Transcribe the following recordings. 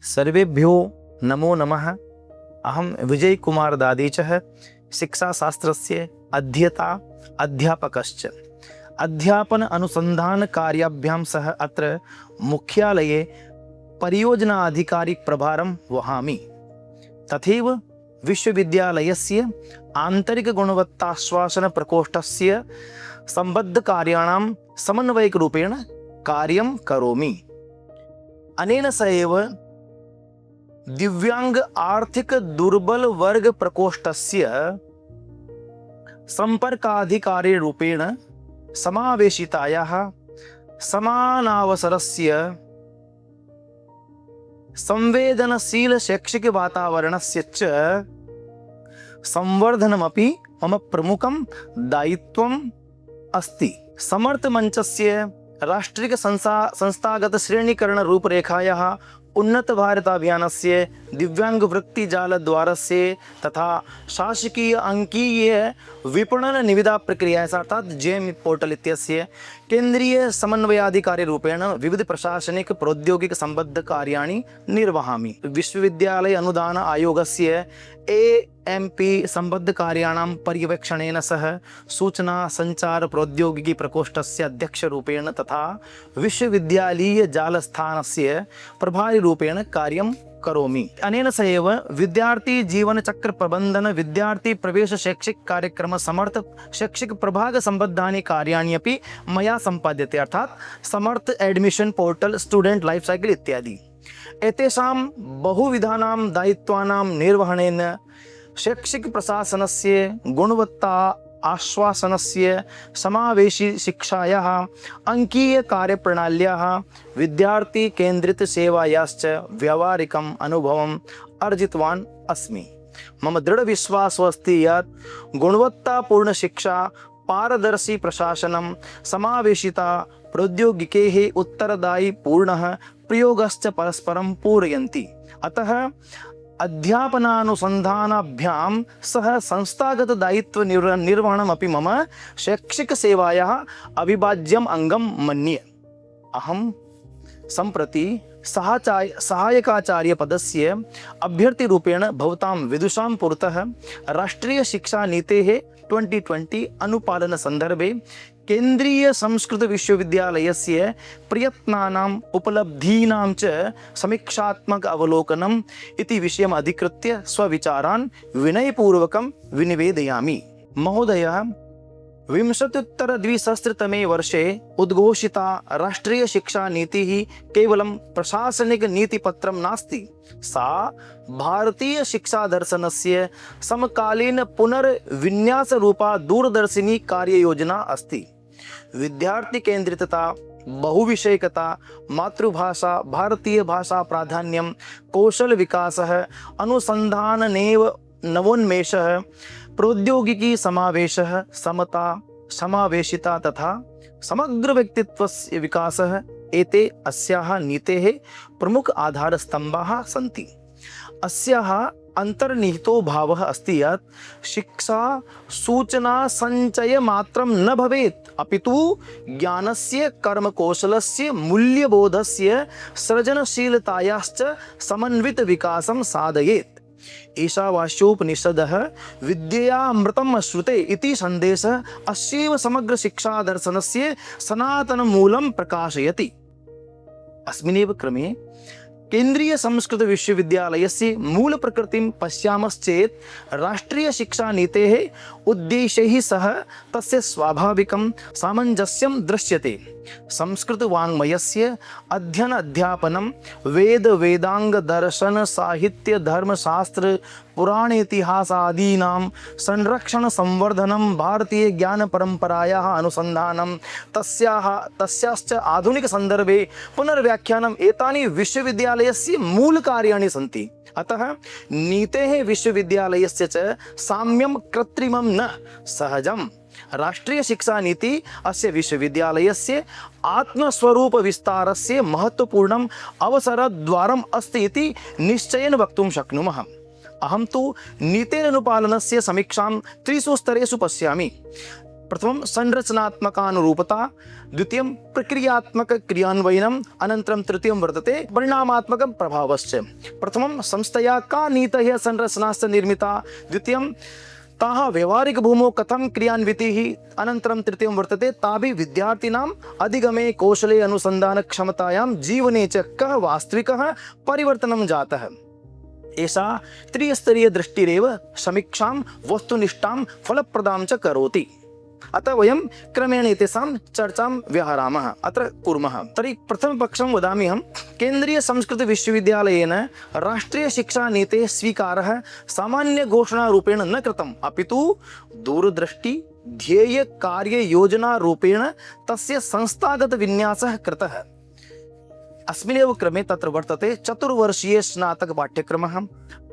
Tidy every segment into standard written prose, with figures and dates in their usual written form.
सर्वेभ्यो नमो नमः। अहं विजयकुमार दादेचः, शिक्षाशास्त्रस्य अध्येता अध्यापकश्च। अध्यापन अनुसंधान कार्याभ्यां सह अत्र मुख्यालये परियोजना अधिकारी प्रभारं वहामि। तथैव विश्वविद्यालयस्य आंतरिक गुणवत्ताश्वासन प्रकोष्ठस्य सम्बद्धकार्याणां समन्वयकरूपेण कार्यं करोमि। अनेन सह दिव्यांग आर्थिक दुर्बल वर्ग प्रकोष्ठस्य संपर्काधिकारी रूपेण समावेशितायाः समानावसरस्य संवेदनशील शैक्षिक वातावरणस्य च संवर्धनमपि मम प्रमुखं दायित्वम् अस्ति। समर्थ मंचस्य राष्ट्रिक संस्थागत श्रेणीकरण रूपरेखायाः उन्नत भारत अभियानस्य दिव्यांग वृत्ति जाल द्वारस्य तथा शासकीय अंकीय विपणन निविदा प्रक्रिया अर्थात जेएम पोर्टल इत्यस्य केंद्रीय समन्वयाधिकारी रूपेण विविध प्रशासनिक प्रौद्योगिक संबद्ध कार्याणि निर्वहामि। विश्वविद्यालय अनुदान आयोगस्य एएमपी संबद्ध कार्याणां पर्यवेक्षणेन सह सूचना संचार प्रौद्योगिकी प्रकोष्ठस्य अध्यक्ष रूपेण तथा विश्वविद्यालयीय जालस्थानस्य प्रभारी रूपेण कार्यं करोमि। अनेन सह विद्यार्थी जीवन चक्र प्रबंधन, विद्यार्थी प्रवेश शैक्षिक कार्यक्रम, समर्थ शैक्षिक प्रभाग संबद्धानि कार्याणि अपि मया सम्पाद्यते अर्थात Samarth admission portal, student life cycle इत्यादि। एतेषां बहुविधानां दायित्वानां निर्वहणेन शैक्षिक प्रशासनस्य गुणवत्ता आश्वासनस्य समावेशी शिक्षायाः अंकीय कार्यप्रणाल्याः विद्यार्थी केंद्रित सेवायाश्च व्यावहारिकम् अनुभवम् अर्जितवान् अस्मि। मम दृढ़ विश्वासो अस्ति यत् गुणवत्तापूर्ण शिक्षा, पारदर्शी प्रशासनं, समावेशिता प्रौद्योगिकेः उत्तरदायी पूर्णः प्रयोगश्च परस्परं पूरयन्ति। अतः अध्यापनानुसंधानाभ्यां सह संस्थागत दायित्व निर्वहणमपि मम शैक्षिक सेवायाः अविभाज्यम् अंगं मन्ये। अहं सम्प्रति सहायकाचार्य पदस्य अभ्यर्थिरूपेण भवतां विदुषां पुरतः राष्ट्रीय शिक्षा नीतेः 2020 अनुपालन संदर्भे केंद्रीय संस्कृत विश्वविद्यालयस्य प्रयत्नानाम् उपलब्धीनां च समीक्षात्मक अवलोकनम् इति विषयम् अधिकृत्य स्वविचारान् विनयपूर्वकं विनिवेदयामि। महोदय, 2020-तमे वर्षे उद्घोषिता राष्ट्रीय शिक्षा नीतिः केवलं प्रशासनिक नीतिपत्रं नास्ति, सा भारतीय शिक्षा दर्शनस्य समकालीन पुनर्विन्यासरूपा दूरदर्शिनी कार्ययोजना अस्ति। विद्यार्थी केंद्रितता, बहुविषयकता, मातृभाषा, भारतीय भाषा प्राधान्यं, कौशल विकासः, अनुसंधाननेव नवोन्मेषः, प्रौद्योगिकी समावेशः, समता, समावेशिता तथा समग्र व्यक्तित्वस्य विकासः एते अस्याः नीतेः प्रमुख आधारस्तम्भाः सन्ति। अस्याः अंतर्निहितो भावः अस्ति यत् शिक्षा सूचना संचय मात्रं न भवेत्, अपितु ज्ञानस्य, कर्मकौशलस्य, मूल्यबोधस्य, सृजनशीलतायाश्च समन्वित विकासं साधयेत्। ईशावास्योपनिषदः विद्ययामृतम् अश्नुते इति सन्देशः अस्यैव समग्र शिक्षा दर्शनस्य सनातनमूलं प्रकाशयति। अस्मिन्नेव क्रमे केंद्रीय संस्कृत विश्वविद्यालयस्य मूल प्रकृतिं पश्यामश्चेत् राष्ट्रीय शिक्षा नीतेः उद्देश्यैः सह तस्य स्वाभाविकं सामञ्जस्यं दृश्यते। संस्कृत वाङ्मयस्य अध्ययन अध्यापनं, वेद वेदांग दर्शन साहित्य धर्मशास्त्र पुराण इतिहास आदीनां संरक्षण संवर्धनं, भारतीय ज्ञान परंपरायाः अनुसंधानं, तस्याश्च आधुनिक संदर्भे पुनर्व्याख्यानम् एतानि विश्वविद्यालयस्य मूल कार्याणि सन्ति। अतः नीतेः विश्वविद्यालयस्य च साम्यं कृत्रिमं न सहजम्। राष्ट्रीय शिक्षा नीति अस्य विश्वविद्यालयस्य आत्मस्वरूप विस्तारस्य महत्वपूर्णम् अवसरद्वारम् अस्ति इति निश्चयेन वक्तुं शक्नुमः। अहं तु नीतेरनुपालनस्य समीक्षां त्रिषु स्तरेषु पश्यामि। प्रथमं संरचनात्मकानुरूपता, द्वितीयं प्रक्रियात्मक क्रियान्वयनम्, अनन्तरं तृतीयं वर्तते परिणामात्मकं प्रभावश्च। प्रथमं संस्थया का नीतयः संरचनाश्च निर्मिता, द्वितीयं ताः व्यवहारिकभूमौ कथं क्रियान्वितिः, अनन्तरं तृतीयं वर्तते ताभिः विद्यार्थिनाम् अधिगमे कौशले अनुसन्धानक्षमतायां जीवने च कः वास्तविकः परिवर्तनं जातः। एषा त्रिस्तरीय दृष्टिरेव समीक्षां वस्तुनिष्ठां फलप्रदां च करोति। अतः वयं क्रमेण एतेषां चर्चां व्यहरामः अत्र कुर्मः। तर्हि प्रथमपक्षं वदामि अहं। केन्द्रीयसंस्कृतविश्वविद्यालयेन राष्ट्रियशिक्षानीतेः स्वीकारः सामान्यघोषणारूपेण न कृतम्, अपि तु दूरदृष्टि ध्येयकार्ययोजनारूपेण तस्य संस्थागतविन्यासः कृतः। अस्मिन्नेव क्रमे तत्र वर्तते चतुर्वर्षीय स्नातक पाठ्यक्रमः,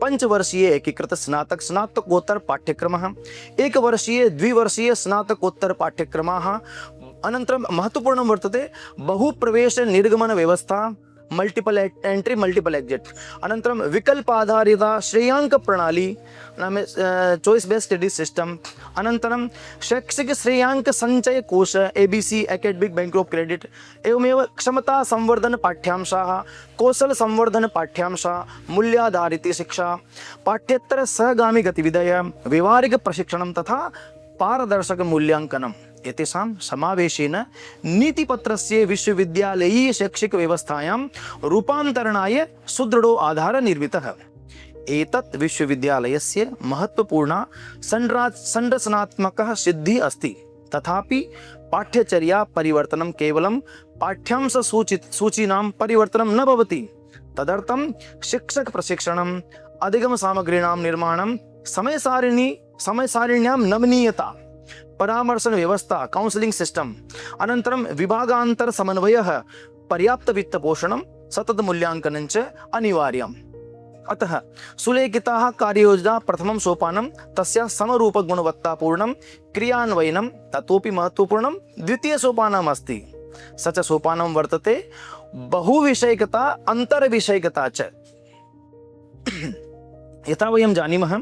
पंचवर्षीय एकीकृत स्नातक स्नातकोत्तर पाठ्यक्रमः, एकवर्षीय द्विवर्षीय स्नातकोत्तर पाठ्यक्रमाः, अनन्तरं महत्वपूर्णं वर्तते बहुप्रवेश निर्गमन व्यवस्था, मल्टिपल एंट्री मल्टिपल एग्जिट, अनन्तरं विकल्पाधारिता श्रेयांक प्रणाली नाम चॉइस बेस्ड स्टडी सिस्टम, अनन्तरं शैक्षिक श्रेयांक संचय कोश ABC academic bank of credit, एवमेव क्षमता संवर्धन पाठ्यांशाः, कौशल संवर्धन पाठ्यांशाः, मूल्याधारित शिक्षा, पाठ्येतर सहगामी गतिविधयः, व्यवहारिक प्रशिक्षणं तथा पारदर्शक मूल्यांकनम् एतेषां समावेशेन नीतिपत्रस्य विश्वविद्यालयीय शैक्षिक व्यवस्थायां रूपान्तरणाय सुदृढो आधारः निर्मितः। एतत् विश्वविद्यालयस्य महत्वपूर्णा संरचनात्मकः सिद्धिः अस्ति। तथापि पाठ्यचर्या परिवर्तनं केवलं पाठ्यांश सूचीनां परिवर्तनं न भवति। तदर्थं शिक्षक प्रशिक्षणम्, अधिगम सामग्रीणां निर्माणं, समयसारिण्यां नमनीयता, परामर्शन व्यवस्था काउंसलिंग सिस्टम, अनन्तरं विभागान्तर समन्वयः, पर्याप्त वित्तपोषणं, सतत मूल्यांकनं च अनिवार्यम्। अतः सुलेखिताः कार्ययोजना प्रथमं सोपानं, तस्य समरूपगुणवत्तापूर्णं क्रियान्वयनं ततोपि महत्वपूर्णं द्वितीयसोपानम् अस्ति। स च सोपानं वर्तते बहुविषयकता अन्तर्विषयकता च। यथा वयं जानीमः,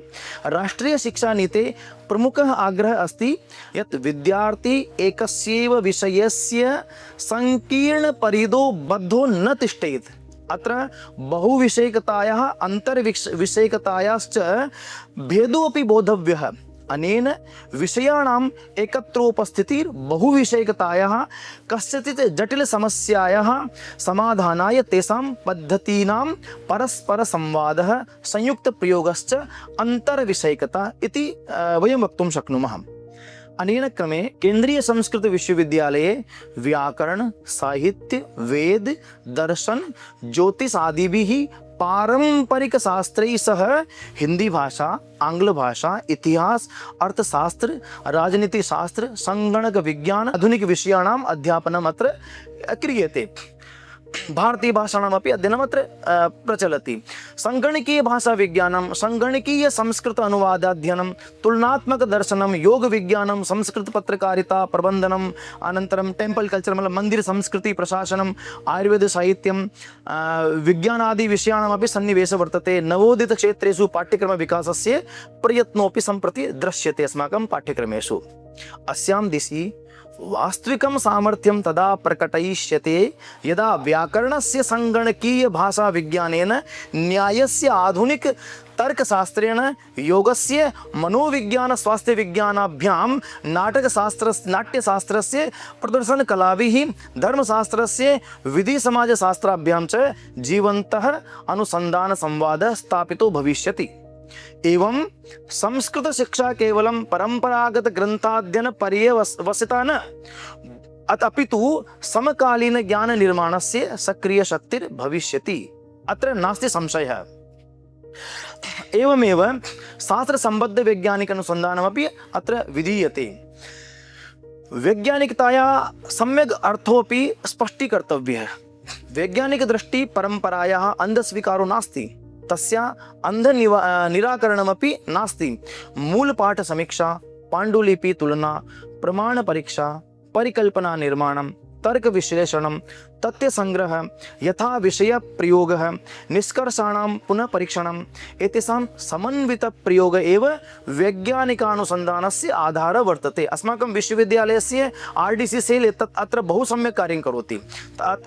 राष्ट्रियशिक्षानीतेः प्रमुखः आग्रहः अस्ति यत् विद्यार्थी एकस्यैव विषयस्य संकीर्णपरिधौ बद्धो न तिष्ठेत्। अत्र बहुविषयकतायाः अन्तर्विषयकतायाश्च भेदोऽपि बोद्धव्यः। अनेन विषयाणाम् एकत्रोपस्थितिः बहुविषयकतायाः कस्यचित् जटिलसमस्यायाः समाधानाय तेषां पद्धतीनां परस्परसंवादः संयुक्तप्रयोगश्च अन्तर्विषयकता इति वयं वक्तुं शक्नुमः। अनेन क्रमे केन्द्रीयसंस्कृतविश्वविद्यालये व्याकरण, साहित्य, वेद, दर्शन, ज्योतिष आदिभिः पारंपरिकशास्त्रैः सह हिंदी भाषा, आंग्ल भाषा, इतिहास, अर्थशास्त्र, राजनीतिशास्त्र, संगणक विज्ञान आधुनिक विषयाणाम् अध्यापनम् अत्र क्रियते। भारतीय भाषाणामपि अध्ययनम् अत्र प्रचलति। संगणकीय भाषा विज्ञानं, संगणकीय संस्कृत अनुवादाध्ययनं, तुलनात्मक दर्शनं, योग विज्ञानं, संस्कृत पत्रकारिता प्रबंधनम्, अनन्तरं टेम्पल कल्चर मतलब मंदिर संस्कृति प्रशासनम्, आयुर्वेद साहित्यं, विज्ञानादि विषयाणामपि सन्निवेशः वर्तते। नवोदित क्षेत्रेषु पाठ्यक्रम विकासस्य प्रयत्नोऽपि सम्प्रति दृश्यते अस्माकं पाठ्यक्रमेषु। अस्यां दिशि वास्तविकं सामर्थ्यं तदा प्रकटयिष्यते यदा व्याकरणस्य संगणकीय भाषा विज्ञानेन, न्यायस्य आधुनिक तर्कशास्त्रेण, योगस्य मनोविज्ञान स्वास्थ्य विज्ञानाभ्यां, नाट्यशास्त्रस्य प्रदर्शनकलाभिः, धर्मशास्त्रस्य विधि समाजशास्त्राभ्यां च जीवन्तः अनुसन्धान संवादः स्थापितो भविष्यति। एवं संस्कृत शिक्षा केवलं परंपरागत ग्रंथाध्ययन पर्यवसिता न, अपितु समकालीन ज्ञान निर्माणस्य सक्रिय शक्तिर् भविष्यति। अत्र नास्ति संशयः। एवमेव शास्त्र संबद्ध वैज्ञानिक अनुसंधानमपि अत्र विधीयते। वैज्ञानिकताया सम्यक् अर्थोऽपि स्पष्टीकर्तव्यः। वैज्ञानिक दृष्टि परंपरायाः अंधस्वीकारो नास्ति, तस्या अंध निराकरणमपि नास्ति। मूलपाठ समीक्षा, पाण्डुलिपि तुलना, प्रमाण परीक्षा, परिकल्पना निर्माणं, तर्क विश्लेषणं, तथ्य संग्रह, यथा विषय प्रयोग, निष्कर्षाणां पुनः परीक्षणम् एतेषां समन्वित प्रयोग एव वैज्ञानिकानुसन्धानस्य आधारः वर्तते। अस्माकं विश्वविद्यालयस्य RDC सेल् एतत् अत्र बहु सम्यक् कार्यं करोति।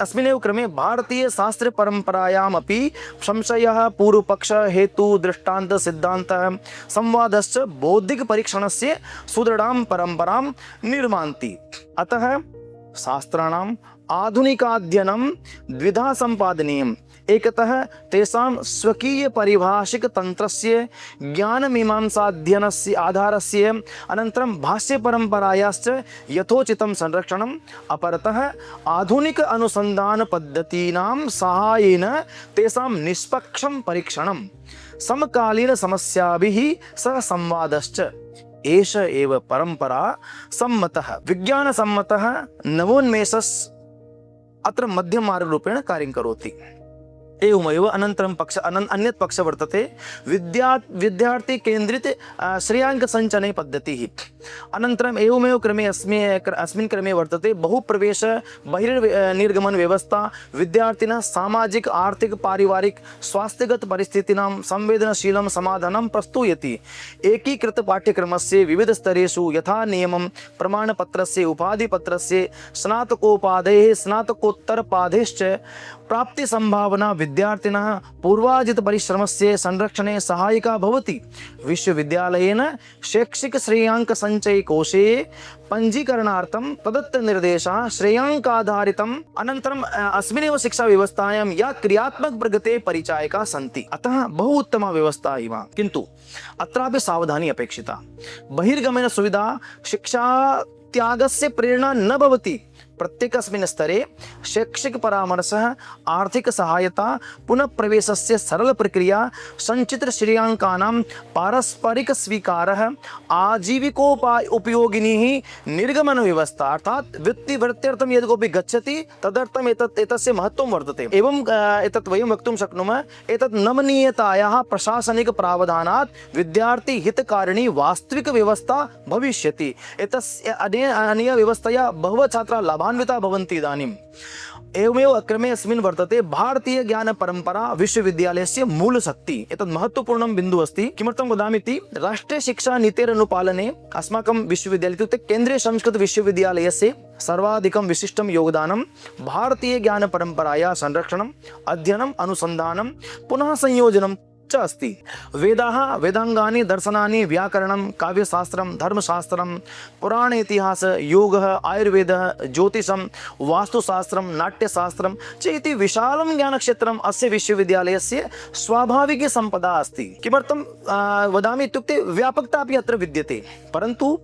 अस्मिन्नेव क्रमे भारतीयशास्त्रपरम्परायामपि संशयः, पूर्वपक्षः, हेतु, दृष्टान्त, सिद्धान्तः, संवादश्च बौद्धिकपरीक्षणस्य सुदृढां परम्परां निर्मान्ति। अतः शास्त्राणाम् आधुनिकाध्ययनं द्विधा सम्पादनीयम्। एकतः तेषां स्वकीय परिभाषिक तन्त्रस्य ज्ञानमीमांसाध्ययनस्य आधारस्य, अनन्तरं भाष्यपरम्परायाश्च यथोचितं संरक्षणम्, अपरतः आधुनिक अनुसन्धानपद्धतीनां साहाय्येन तेषां निष्पक्षं परीक्षणं, समकालीनसमस्याभिः सह संवादश्च। एष एव परम्परा सम्मतः विज्ञानसम्मतः नवोन्मेषस् अत्र मध्यमार्गरूपेण कार्यं करोति। एवमेव अनन्तरं अन्यत् पक्षः वर्तते विद्यार्थी केन्द्रित श्रेयाङ्कसञ्चने पद्धतिः। अनन्तरम् एवमेव क्रमे अस्मिन् क्रमे वर्तते बहुप्रवेश बहिर्निर्गमन व्यवस्था, विद्यार्थिनः सामाजिक आर्थिक पारिवारिक स्वास्थ्यगत परिस्थितीनां संवेदनशीलं समाधानं प्रस्तुयति। एकीकृत पाठ्यक्रमस्य विविधस्तरेषु यथा नियमं प्रमाणपत्रस्य, उपाधिपत्रस्य, स्नातकोपाधेः, स्नातकोत्तरपाधेश्च प्राप्तिसम्भावना विद्यार्थिनः पूर्वार्जितपरिश्रमस्य संरक्षणे सहायिका भवति। विश्वविद्यालयेन शैक्षिकश्रेयाङ्कसञ्चयकोशे पञ्जीकरणार्थं प्रदत्तनिर्देशाः श्रेयाङ्काधारितम्, अनन्तरम् अस्मिन्नेव शिक्षाव्यवस्थायां या क्रियात्मक प्रगतेः परिचायकाः सन्ति। अतः बहु उत्तमा व्यवस्था इव, किन्तु अत्रापि सावधानी अपेक्षिता। बहिर्गमन सुविधा शिक्षा त्यागस्य प्रेरणा न भवति। प्रत्येकस्मिन् स्तरे शैक्षिक परामर्शः, आर्थिक सहायता, पुनः प्रवेशस्य सरल प्रक्रिया, संचित्र श्रेयाङ्कानां पारस्परिक स्वीकारः, उपयोगिनी निर्गमन व्यवस्था, अर्थात् वृत्त्यर्थं यदि कोऽपि गच्छति तदर्थम् एतस्य महत्त्वं वर्तते। एवं एतत् वयं वक्तुं शक्नुमः, एतत् नमनीयतायाः प्रशासनिक प्रावधानात् विद्यार्थी हितकारिणी वास्तविक व्यवस्था भविष्यति। एतस्य अनेन व्यवस्थया बहवः छात्राः लाभान्विताः भवन्ति इदानीम्। एवमेव क्रमे अस्मिन् वर्तते भारतीय ज्ञान परंपरा विश्वविद्यालयस्य मूलशक्ति। एतत् महत्वपूर्णं बिन्दुः अस्ति। किमर्थं वदामि इति, राष्ट्रीय शिक्षा नीतेरनुपालने अस्माकं विश्वविद्यालये इत्युक्ते केन्द्रीय संस्कृत विश्वविद्यालयस्य सर्वाधिकं विशिष्टं योगदानं भारतीय ज्ञान परंपरायाः संरक्षणम्, अध्ययनम्, अनुसन्धानं, पुनः संयोजनं च अस्ति। वेदाः, वेदांगानि, दर्शनानि, व्याकरणं, काव्यशास्त्रं, धर्मशास्त्रं, पुराण इतिहास, योगः, आयुर्वेदः, ज्योतिषं, वास्तुशास्त्रं, नाट्यशास्त्रं च इति विशालं ज्ञानक्षेत्रम् अस्य विश्वविद्यालयस्य स्वाभाविकी सम्पदा अस्ति। किमर्थं वदामि इत्युक्ते व्यापकता अपि अत्र विद्यते, परन्तु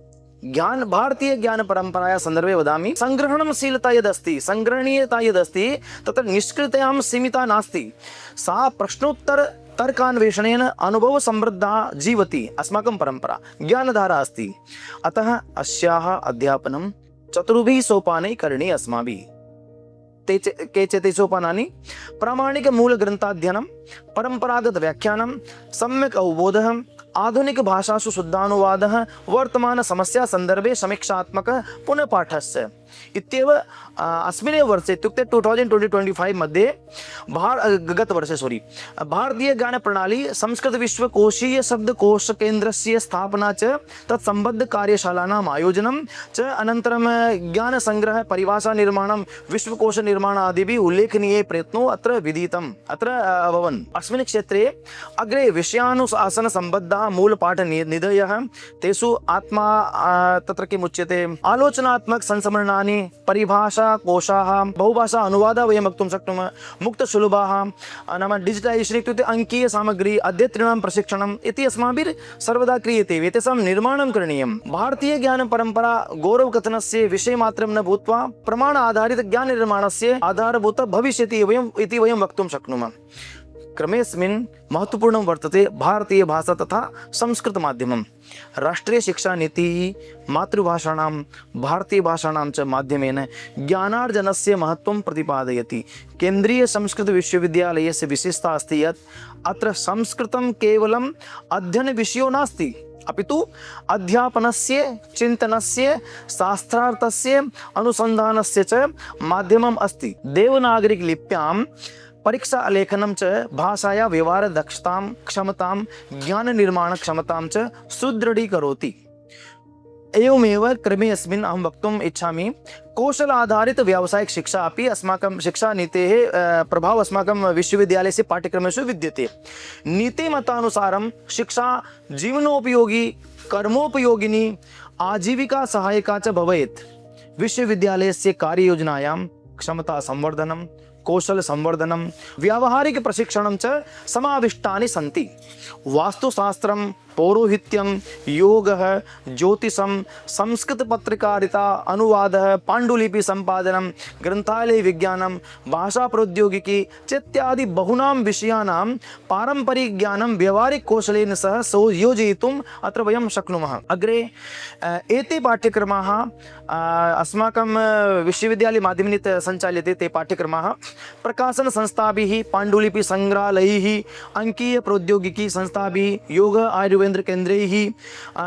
भारतीय ज्ञान परंपराया संदर्भे वदामि, संग्रहणशीलता यदस्ति, संग्रहणीयता यदस्ति तत्र निष्क्रियतायां सीमिता नास्ति। सा प्रश्नोत्तर तर्कान्वेषणेन अनुभव समृद्धा जीवति। अस्माकं परंपरा ज्ञानधारा अस्ति। अतः अस्याः अध्यापनं चतुर्भिः सोपानैः करणीयम् अस्माभिः। केचित् सोपानानि: प्रामाणिक मूलग्रन्थाध्ययनं, परंपरागत व्याख्यानं, सम्यक् अवबोधः, आधुनिक भाषासु शुद्धानुवादः, वर्तमान समस्या संदर्भे समीक्षात्मक पुनः पाठस्य इत्येव अस्मिन्नेव वर्षे इत्युक्ते 2020-25 मध्ये गतवर्षे भारतीय ज्ञान प्रणाली संस्कृत विश्वकोशीय शब्दकोश केन्द्रस्य स्थापना च तत्सम्बद्ध कार्यशालानाम् आयोजनं च, अनन्तरं ज्ञान संग्रह, परिभाषा निर्माणं, विश्वकोश निर्माण आदिभिः उल्लेखनीय प्रयत्नो अत्र विधितम् अभवन्। अस्मिन् क्षेत्रे अग्रे विषयानुशासन सम्बद्धाः मूलपाठ निधयः, तेषु आत्मा तत्र किमुच्यते, आलोचनात्मक संस्मरणानि, परिभाषा कोशाः, बहुभाषा अनुवादः वयं वक्तुं शक्नुमः, मुक्तसुलभाः नाम डिजिटलैजेशन् इत्युक्ते अंकीय सामग्री, अध्येतॄणां प्रशिक्षणम् इति अस्माभिः सर्वदा क्रियते। एतेषां निर्माणं करणीयं। भारतीय ज्ञान परंपरा गौरवकथनस्य विषयमात्रं न भूत्वा प्रमाण आधारित ज्ञान निर्माणस्य आधारभूता भविष्यति इति वयं वक्तुं शक्नुमः। क्रमेऽस्मिन् महत्वपूर्णं वर्तते भारतीय भाषा तथा संस्कृत माध्यमं। राष्ट्रीय शिक्षा नीतिः मातृभाषाणां, भारतीय भाषाणां च माध्यमेन ज्ञानार्जनस्य महत्त्वं प्रतिपादयति। केन्द्रीय संस्कृत विश्वविद्यालयस्य विशेषता अस्ति यत् अत्र संस्कृतं केवलम् अध्ययनविषयो नास्ति, अपितु अध्यापनस्य चिन्तनस्य शास्त्रार्थस्य अनुसन्धानस्य च माध्यमम् अस्ति। देवनागरिक लिप्यां परीक्षा लेखनं च भाषाया व्यवहार दक्षतां क्षमतां ज्ञान निर्माण क्षमतां च सुदृढीकरोति। एवमेव क्रमे अस्मिन् अहं वक्तुम् इच्छामि, कौशल आधारित व्यावसायिक शिक्षा अपि अस्माकं शिक्षानीतेः प्रभावः अस्माकं विश्वविद्यालयस्य पाठ्यक्रमेषु विद्यते। नीतिमतानुसारं शिक्षा जीवनोपयोगी कर्मोपयोगिनी आजीविका सहायिका च भवेत्। विश्वविद्यालयस्य कार्ययोजनायां क्षमता संवर्धनं कौशल संवर्धनं व्यावहारिक प्रशिक्षणं च समाविष्टानि सन्ति। वास्तुशास्त्रं पौरोहित्यं योगः ज्योतिषं संस्कृत पत्रकारिता अनुवादः पाण्डुलिपि सम्पादनं ग्रन्थालय विज्ञानं भाषा प्रौद्योगिकी इत्यादि बहूनां विषयाणां पारम्परिक ज्ञानं व्यावहारिक कौशलेन सह संयोजयितुम् अत्र वयं शक्नुमः। अग्रे एते पाठ्यक्रमाः अस्माकं विश्वविद्यालय माध्यमेन सञ्चाल्यते। ते पाठ्यक्रमाः प्रकाशन संस्थाभिः पाण्डुलिपि संग्रहालयैः अंकीय प्रौद्योगिकी संस्थाभिः योग आयुर्वेद केन्द्रैः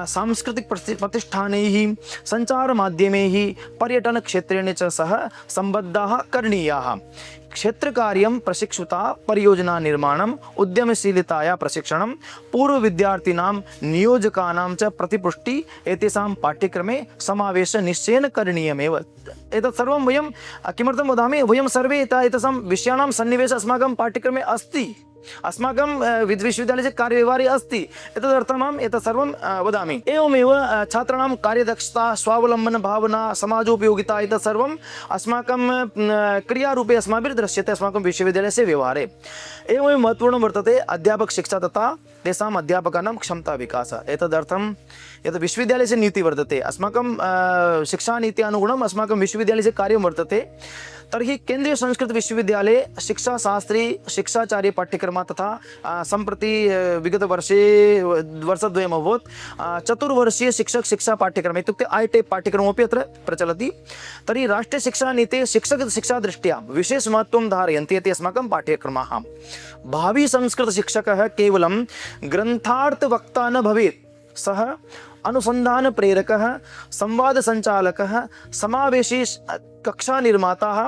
सांस्कृतिक प्रतिष्ठानैः संचार माध्यमैः पर्यटन क्षेत्रेण च सह सम्बद्धाः करणीयाः। क्षेत्रकार्यं प्रशिक्षुता परियोजना निर्माणम् उद्यमशीलताया प्रशिक्षणं पूर्व विद्यार्थिनां नियोजकानां च प्रतिपुष्टि एतेषां पाठ्यक्रमे समावेश निश्चयेन करणीयमेव। एतत् सर्वं वयं किमर्थं वदामि, वयं सर्वे एतेषां विषयाणां सन्निवेशः अस्माकं पाठ्यक्रमे अस्ति, अस्माकं विश्वविद्यालयस्य कार्यव्यवहारे अस्ति। एतदर्थम् एतत् सर्वं वदामि। एवमेव छात्राणां कार्यदक्षता स्वावलम्बन भावना समाजोपयोगिता एतत् सर्वम् अस्माकं क्रियारूपे अस्माभिः दृश्यते अस्माकं विश्वविद्यालयस्य व्यवहारे। एवमेव महत्वपूर्णं वर्तते अध्यापक शिक्षा तथा तेषाम् अध्यापकानां क्षमता विकासः। एतदर्थं यत् विश्वविद्यालयस्य नीतिः वर्तते, अस्माकं शिक्षानीति अनुगुणम् अस्माकं विश्वविद्यालयस्य कार्यं वर्तते। तर्हि केन्द्रीय संस्कृत विश्वविद्यालये शिक्षाशास्त्री शिक्षाचार्य पाठ्यक्रमः तथा सम्प्रति विगतवर्षे वर्षद्वयम् अभवत् चतुर्वर्षीय शिक्षक शिक्षा पाठ्यक्रमः इत्युक्ते ITEP पाठ्यक्रमोपि अत्र प्रचलति। तर्हि राष्ट्रीयशिक्षानीते शिक्षक शिक्षादृष्ट्या विशेषमहत्त्वं धारयन्ति इति अस्माकं पाठ्यक्रमाः। भावी संस्कृतशिक्षकः केवलं ग्रन्थार्थवक्ता न भवेत्, सः अनुसंधान प्रेरकः संवाद संचालकः समावेशी कक्षा निर्माताः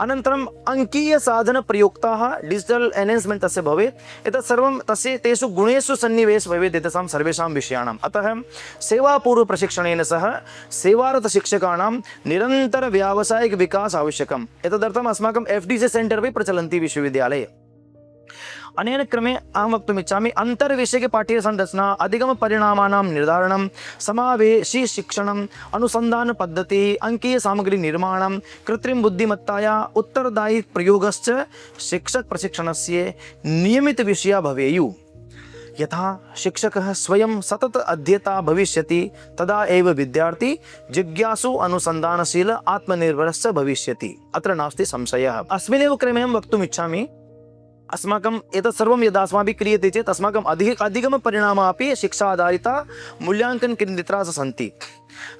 अनन्तरम् अंकीय साधन प्रयोक्ताः डिजिटल एनहेन्समेंट तस्य भवेत्। एतत् सर्वं तस्य तेषु गुणेषु सन्निवेश भवेत् एतेषां सर्वेषां विषयाणाम्। अतः सेवापूर्व प्रशिक्षणेन सह सेवारत शिक्षकाणां निरन्तर व्यावसायिक विकास आवश्यकम्। एतदर्थम् अस्माकं FDC सेण्टर् अपि प्रचलन्ति विश्वविद्यालये। अनेन क्रमे अहं वक्तुम् इच्छामि, अन्तर्विषयिक पाठ्यसंरचना अधिगम परिणामानां निर्धारणं समावेशी शिक्षणम् अनुसन्धान पद्धतिः अंकीय सामग्री निर्माणं कृत्रिम बुद्धिमत्ताया उत्तरदायी प्रयोगश्च शिक्षक प्रशिक्षणस्य नियमित विषया भवेयुः। यथा शिक्षकः स्वयं सतत अध्येता भविष्यति तदा एव विद्यार्थी जिज्ञासु अनुसन्धानशील आत्मनिर्भरश्च भविष्यति। अत्र नास्ति संशयः। अस्मिन्नेव क्रमे अहं वक्तुम् इच्छामि, अस्माकं एतत् सर्वं यदा अस्माभिः क्रियते चेत् अस्माकम् अधिगम परिणामाः अपि शिक्षा आधारिता मूल्याङ्कन केन्द्रिताः सन्ति।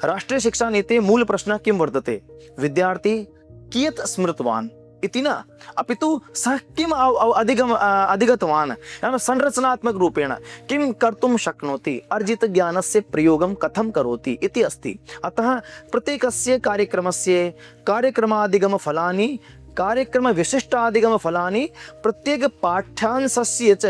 राष्ट्रीयशिक्षानीते मूलप्रश्नः किं वर्तते, विद्यार्थी कियत् स्मृतवान् इति न, अपि तु सः किम् अधिगतवान्, नाम संरचनात्मक रूपेण किं कर्तुं शक्नोति, अर्जितज्ञानस्य प्रयोगं कथं करोति इति अस्ति। अतः प्रत्येकस्य कार्यक्रमस्य कार्यक्रमाधिगमफलानि कार्यक्रम विशिष्टाधिगमफलानि प्रत्येक पाठ्यांशस्य च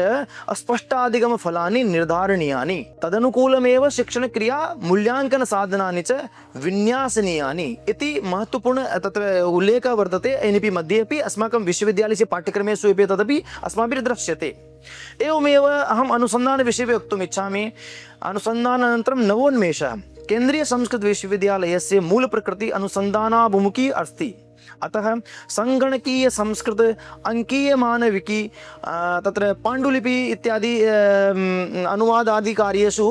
स्पष्टाधिगमफलानि निर्धारणीयानि। तदनुकूलमेव शिक्षणक्रिया मूल्याङ्कन साधनानि च विन्यासनीयानि इति महत्वपूर्ण तत्र उल्लेखः वर्तते। NEP मध्ये अपि अस्माकं विश्वविद्यालयस्य पाठ्यक्रमेषु अपि तदपि अस्माभिः दृश्यते। एवमेव अहम् अनुसन्धानविषये वक्तुम् इच्छामि। अनुसन्धानानन्तरं नवोन्मेषः केन्द्रीय संस्कृत विश्वविद्यालयस्य मूलप्रकृति अनुसन्धानाभिमुखी अस्ति। अतः संगणकीय संस्कृत अंकीय मानविकी तत्र पाण्डुलिपि इत्यादि अनुवादादि कार्येषु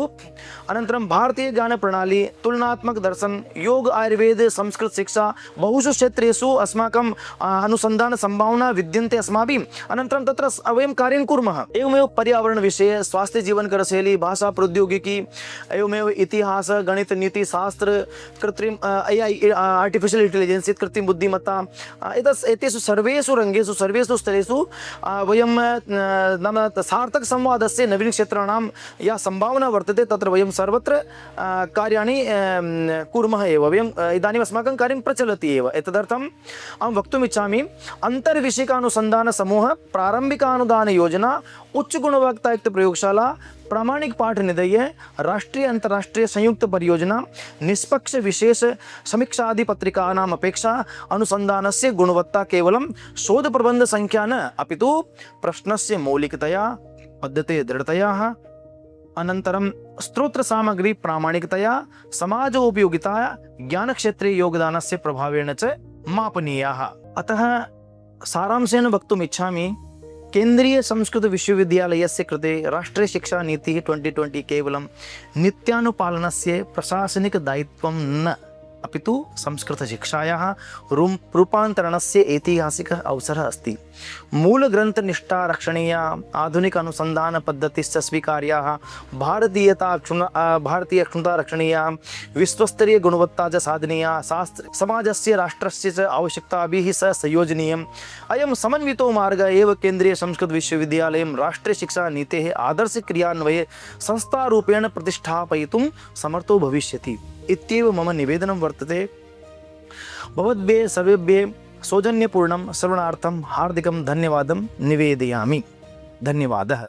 अनन्तरं भारतीय ज्ञान प्रणाली, तुलनात्मक दर्शन, योग, आयुर्वेद, संस्कृत शिक्षा, बहुषु क्षेत्रेषु अस्माकं अनुसन्धान संभावना विद्यन्ते अस्माभिः। अनन्तरं तत्र वयं कार्यं कुर्मः। एवमेव पर्यावरण विषये, स्वास्थ्य जीवन करशैली, भाषा प्रौद्योगिकी, एवमेव इतिहास, गणित, नीति शास्त्र, कृत्रिम AI आर्टिफिशियल इंटेलिजेंस, कृत्रिम बुद्धिमत्ता, एतेषु सर्वेषु रङ्गेषु सर्वेषु स्थलेषु वयं नाम सार्थक संवादस्य नवीन क्षेत्राणां या संभावना वर्तते तत्र वयं सर्वत्र कार्याणि कुर्मः एव। वयम् इदानीम् अस्माकं कार्यं प्रचलति एव। एतदर्थम् अहं वक्तुम् इच्छामि, अन्तर्विषयिकानुसन्धानसमूह, प्रारम्भिकानुदानयोजना, उच्च गुणवत्तायुक्त प्रयोगशाला, प्रामाणिक पाठ निधेय, राष्ट्रीय अंतर्राष्ट्रीय संयुक्त परियोजना, निष्पक्ष विशेष समीक्षादि पत्रिकानाम् अपेक्षा अनुसन्धानस्य गुणवत्ता केवलं शोध प्रबंध संख्या न अपितु प्रश्नस्य मौलिकतया, पद्धतेः दृढतया, अनन्तरं स्त्रोत्र सामग्री प्रामाणिकतया, समाजोपयोगिता, ज्ञानक्षेत्रे योगदानस्य प्रभावेण च मापनीयाः। अतः सारांशेन वक्तुम् इच्छामि, केन्द्रीय संस्कृत विश्वविद्यालयस्य कृते राष्ट्रीय शिक्षा नीतिः 2020 केवलं नित्यानुपालनस्य प्रशासनिक दायित्वं न अपितु संस्कृतशिक्षायाः रूपान्तरणस्य ऐतिहासिकः अवसरः अस्ति। मूलग्रन्थनिष्ठा रक्षणीया, आधुनिक अनुसन्धानपद्धतिश्च स्वीकार्याः, भारतीयक्षुण्णता रक्षणीया, विश्वस्तरीय गुणवत्ता च साधनीया, समाजस्य राष्ट्रस्य च आवश्यकताभिः सह संयोजनीयम्। अयं समन्वितो मार्गः एव केन्द्रीय संस्कृत विश्वविद्यालयं राष्ट्रीयशिक्षानीतेः आदर्शक्रियान्वये संस्थारूपेण प्रतिष्ठापयितुं समर्थो भविष्यति इत्येव मम निवेदनं वर्तते। भवद्भ्यः सर्वेभ्यः सौजन्यपूर्णं श्रवणार्थं हार्दिकं धन्यवादं निवेदयामि। धन्यवादः।